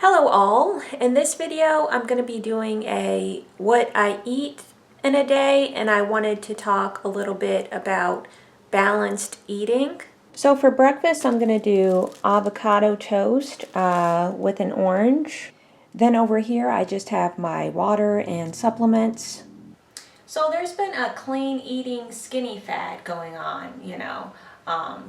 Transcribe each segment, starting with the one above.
Hello all. In this video I'm going to be doing a what I eat in a day, and I wanted to talk a little bit about balanced eating. So for breakfast I'm going to do avocado toast with an orange. Then over here I just have my water and supplements. So there's been a clean eating skinny fad going on,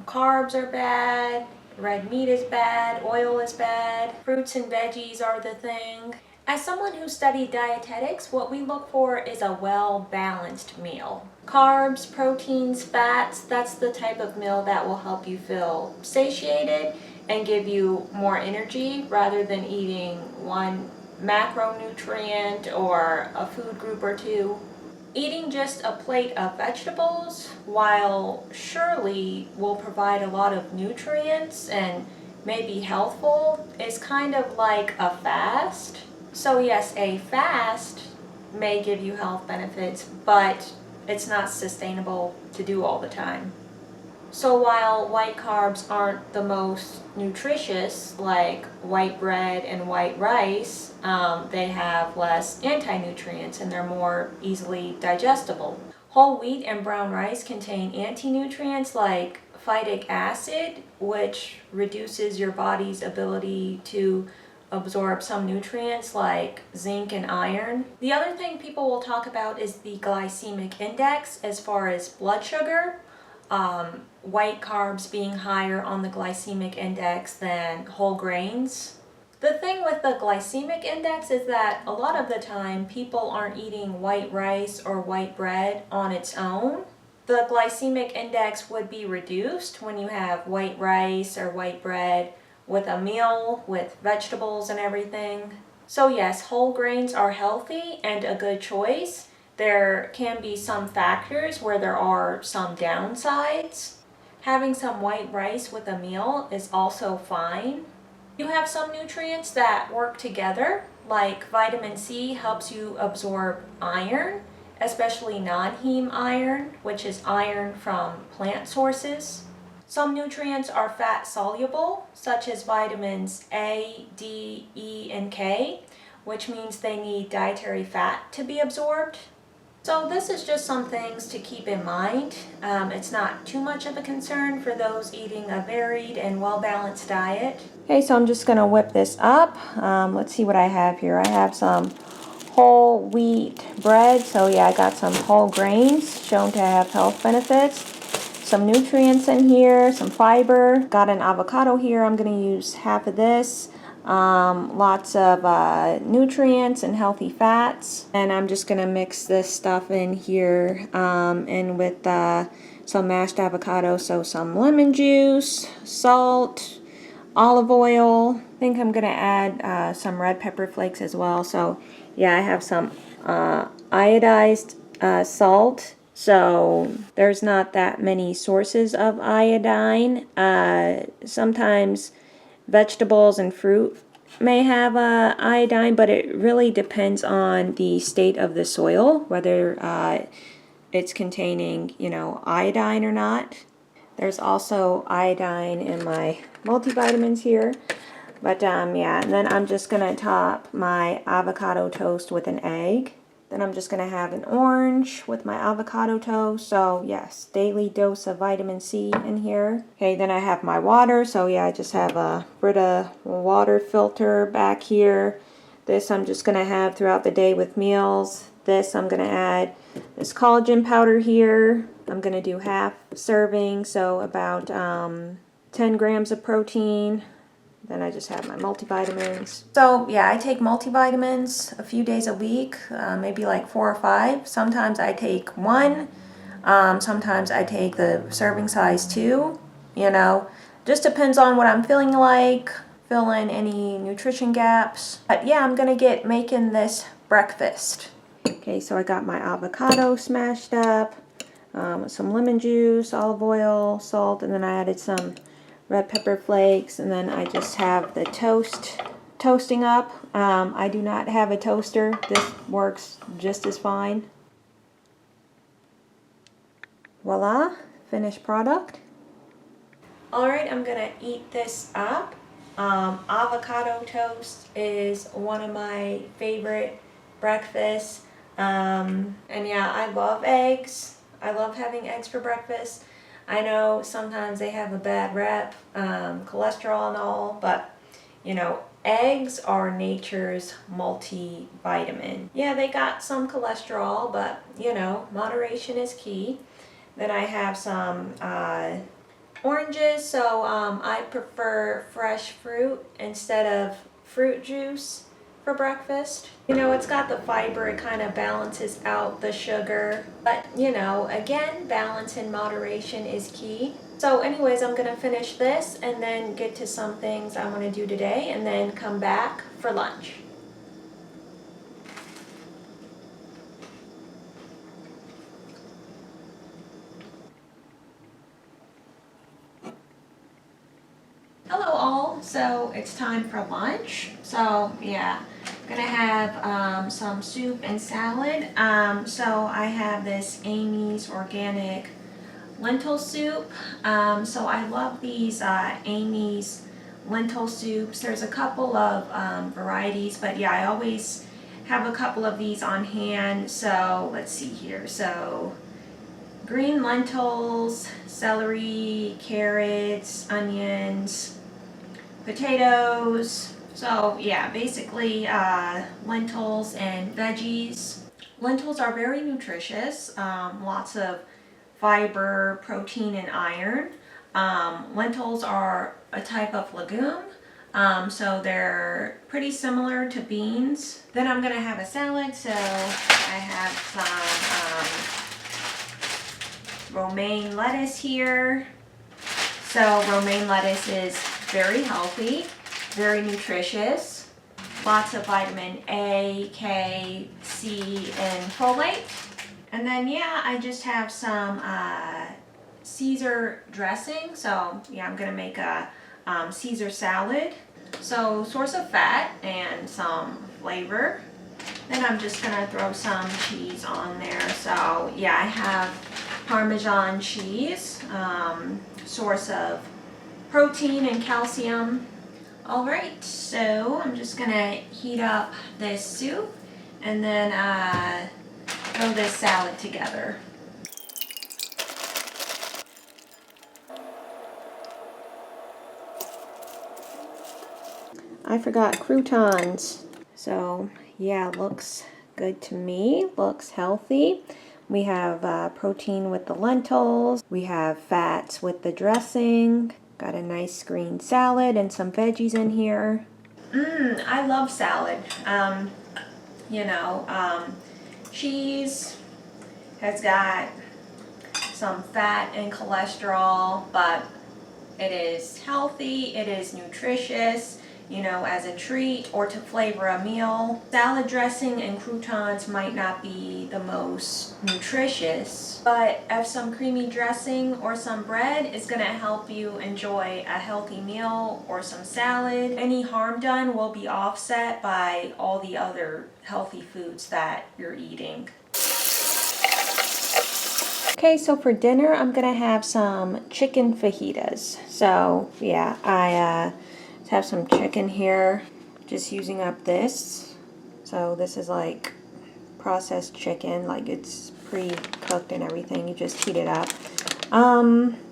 carbs are bad, red meat is bad, oil is bad, fruits and veggies are the thing. As someone who studied dietetics, what we look for is a well-balanced meal. Carbs, proteins, fats, that's the type of meal that will help you feel satiated and give you more energy rather than eating one macronutrient or a food group or two. Eating just a plate of vegetables, while surely will provide a lot of nutrients and may be healthful, is kind of like a fast. So yes, a fast may give you health benefits, but it's not sustainable to do all the time. So while white carbs aren't the most nutritious, like white bread and white rice, they have less anti-nutrients and they're more easily digestible. Whole wheat and brown rice contain anti-nutrients like phytic acid, which reduces your body's ability to absorb some nutrients like zinc and iron. The other thing people will talk about is the glycemic index as far as blood sugar. White carbs being higher on the glycemic index than whole grains. The thing with the glycemic index is that a lot of the time people aren't eating white rice or white bread on its own. The glycemic index would be reduced when you have white rice or white bread with a meal with vegetables and everything. So yes, whole grains are healthy and a good choice. There can be some factors where there are some downsides. Having some white rice with a meal is also fine. You have some nutrients that work together, like vitamin C helps you absorb iron, especially non-heme iron, which is iron from plant sources. Some nutrients are fat soluble, such as vitamins A, D, E, and K, which means they need dietary fat to be absorbed. So this is just some things to keep in mind. It's not too much of a concern for those eating a varied and well-balanced diet. Okay, so I'm just going to whip this up. Let's see what I have here. I have some whole wheat bread. So yeah, I got some whole grains shown to have health benefits. Some nutrients in here, some fiber. Got an avocado here. I'm going to use half of this. Lots of nutrients and healthy fats, and I'm just gonna mix this stuff in here and with some mashed avocado, so some lemon juice, salt, olive oil. I think I'm gonna add some red pepper flakes as well. So yeah, I have some iodized salt. So there's not that many sources of iodine. Sometimes vegetables and fruit may have iodine, but it really depends on the state of the soil, whether it's containing, iodine or not. There's also iodine in my multivitamins here. But yeah, and then I'm just going to top my avocado toast with an egg. Then I'm just going to have an orange with my avocado toast. So yes, daily dose of vitamin C in here. Okay, then I have my water. So yeah, I just have a Brita water filter back here. This I'm just going to have throughout the day with meals. This I'm going to add this collagen powder here. I'm going to do half serving, so about 10 grams of protein. Then I just have my multivitamins. So yeah, I take multivitamins a few days a week, maybe like 4 or 5. Sometimes I take 1. Sometimes I take the serving size 2. Just depends on what I'm feeling like. Fill in any nutrition gaps. But yeah, I'm gonna get making this breakfast. Okay, so I got my avocado smashed up, some lemon juice, olive oil, salt, and then I added some red pepper flakes, and then I just have the toasting up. I do not have a toaster. This works just as fine. Voila, finished product. Alright, I'm gonna eat this up. Avocado toast is one of my favorite breakfasts. And yeah, I love eggs. I love having eggs for breakfast. I know sometimes they have a bad rep, cholesterol and all, but you know, eggs are nature's multivitamin. Yeah, they got some cholesterol, but you know, moderation is key. Then I have some oranges, so I prefer fresh fruit instead of fruit juice for breakfast. You know, it's got the fiber, it kind of balances out the sugar. But, you know, again, balance and moderation is key. So anyways, I'm going to finish this and then get to some things I want to do today and then come back for lunch. Hello all, so it's time for lunch. So yeah, I'm gonna have some soup and salad. So I have this Amy's organic lentil soup. So I love these Amy's lentil soups. There's a couple of varieties, but yeah, I always have a couple of these on hand. So let's see here. So green lentils, celery, carrots, onions, potatoes. So yeah, basically lentils and veggies. Lentils are very nutritious, lots of fiber, protein, and iron. Lentils are a type of legume, so they're pretty similar to beans. Then I'm gonna have a salad, so I have some romaine lettuce here. So romaine lettuce is very healthy, very nutritious, lots of vitamin A, K, C, and folate. And then yeah, I just have some Caesar dressing. So yeah, I'm gonna make a Caesar salad. So source of fat and some flavor. Then I'm just gonna throw some cheese on there. So yeah, I have Parmesan cheese, source of protein and calcium. All right, so I'm just gonna heat up this soup and then throw this salad together. I forgot croutons. So yeah, looks good to me, looks healthy. We have protein with the lentils. We have fats with the dressing. Got a nice green salad and some veggies in here. I love salad. You know, cheese has got some fat and cholesterol, but it is healthy, it is nutritious, you know, as a treat or to flavor a meal. Salad dressing and croutons might not be the most nutritious, but if some creamy dressing or some bread is going to help you enjoy a healthy meal or some salad, any harm done will be offset by all the other healthy foods that you're eating. Okay, so for dinner, I'm gonna have some chicken fajitas. So yeah, I have some chicken here, just using up this. So this is like processed chicken, like it's pre-cooked and everything. You just heat it up.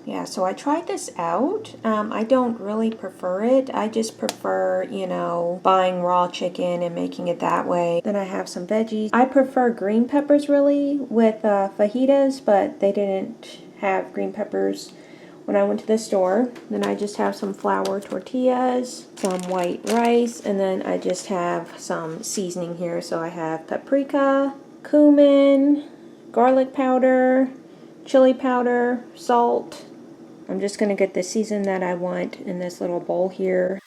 Yeah, so I tried this out. I don't really prefer it. I just prefer, you know, buying raw chicken and making it that way. Then I have some veggies. I prefer green peppers really with fajitas, but they didn't have green peppers when I went to the store. Then I just have some flour tortillas, some white rice, and then I just have some seasoning here. So I have paprika, cumin, garlic powder, chili powder, salt. I'm just going to get the season that I want in this little bowl here.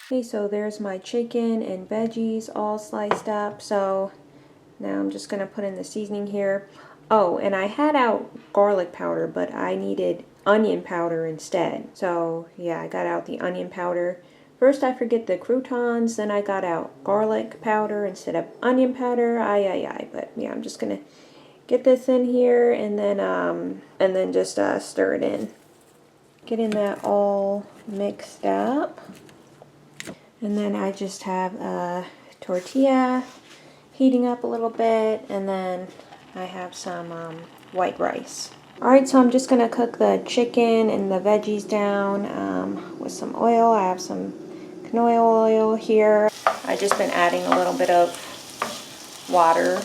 Okay, so there's my chicken and veggies all sliced up. So now I'm just going to put in the seasoning here. Oh, and I had out garlic powder, but I needed onion powder instead. So yeah, I got out the onion powder. First I forget the croutons, then I got out garlic powder instead of onion powder. But yeah, I'm just gonna get this in here and then just stir it in. Getting that all mixed up. And then I just have a tortilla heating up a little bit, and then I have some white rice. Alright, so I'm just going to cook the chicken and the veggies down with some oil. I have some canola oil here. I've just been adding a little bit of water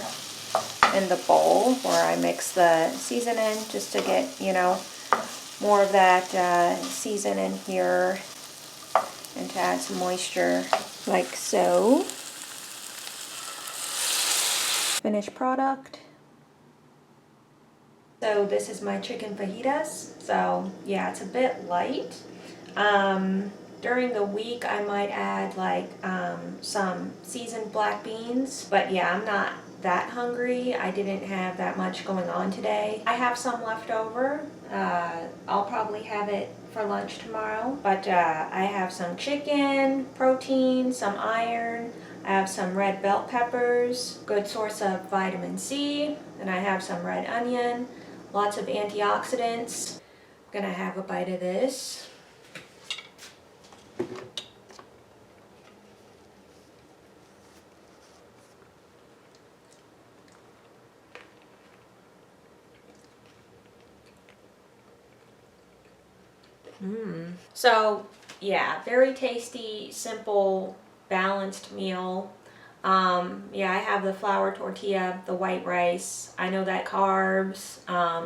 in the bowl where I mix the seasoning just to get, you know, more of that season in here and to add some moisture like so. Finished product. So this is my chicken fajitas. So yeah, it's a bit light. During the week I might add like some seasoned black beans, but yeah, I'm not that hungry. I didn't have that much going on today. I have some left over. I'll probably have it for lunch tomorrow, but I have some chicken, protein, some iron. I have some red bell peppers, good source of vitamin C, and I have some red onion, lots of antioxidants. I'm gonna have a bite of this. So yeah, very tasty, simple, balanced meal. Yeah, I have the flour tortilla, the white rice. I know that carbs,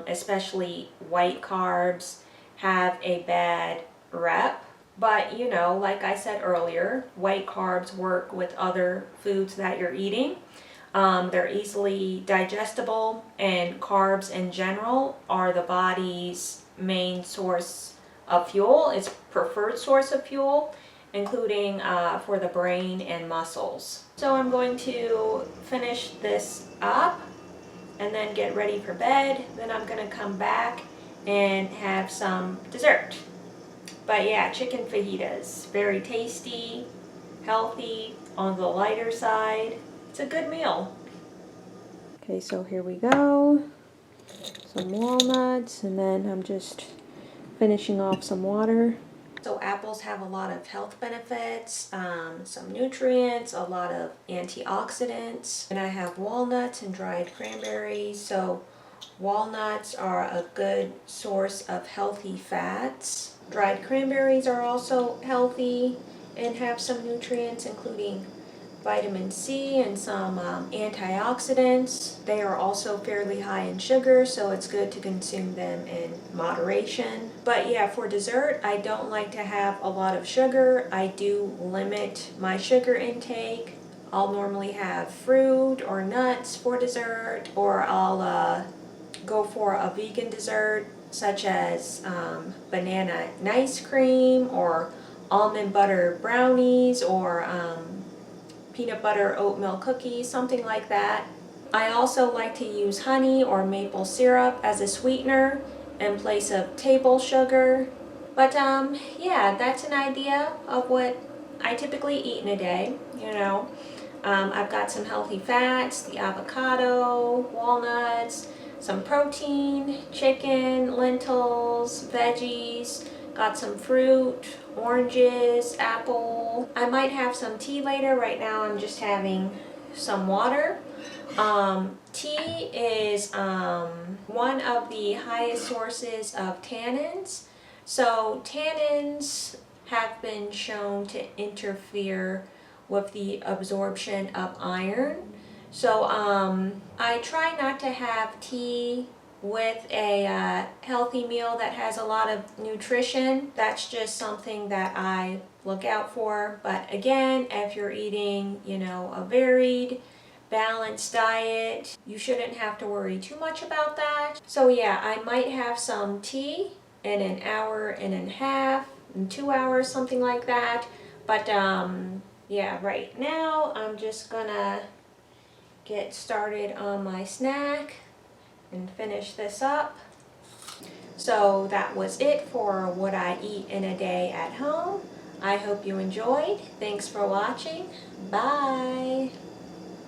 especially white carbs, have a bad rep. But you know, like I said earlier, white carbs work with other foods that you're eating. They're easily digestible, and carbs in general are the body's main source of fuel. It's preferred source of fuel, including for the brain and muscles. So I'm going to finish this up and then get ready for bed. Then I'm going to come back and have some dessert. But yeah, chicken fajitas, very tasty, healthy, on the lighter side. It's a good meal. Okay, so here we go. Some walnuts, and then I'm just finishing off some water. So apples have a lot of health benefits, some nutrients, a lot of antioxidants. And I have walnuts and dried cranberries. So walnuts are a good source of healthy fats. Dried cranberries are also healthy and have some nutrients, including vitamin C and some antioxidants. They are also fairly high in sugar, so it's good to consume them in moderation. But yeah, for dessert, I don't like to have a lot of sugar. I do limit my sugar intake. I'll normally have fruit or nuts for dessert, or I'll go for a vegan dessert such as banana ice cream or almond butter brownies or peanut butter oatmeal cookies, something like that. I also like to use honey or maple syrup as a sweetener in place of table sugar. But yeah, that's an idea of what I typically eat in a day, you know. I've got some healthy fats, the avocado, walnuts, some protein, chicken, lentils, veggies, got some fruit, oranges, apple. I might have some tea later. Right now I'm just having some water. Tea is one of the highest sources of tannins. So tannins have been shown to interfere with the absorption of iron. So I try not to have tea with a healthy meal that has a lot of nutrition. That's just something that I look out for. But again, if you're eating, you know, a varied, balanced diet, you shouldn't have to worry too much about that. So yeah, I might have some tea in an hour and a half, in 2 hours, something like that. But yeah, right now I'm just gonna get started on my snack and finish this up. So that was it for what I eat in a day at home. I hope you enjoyed. Thanks for watching. Bye.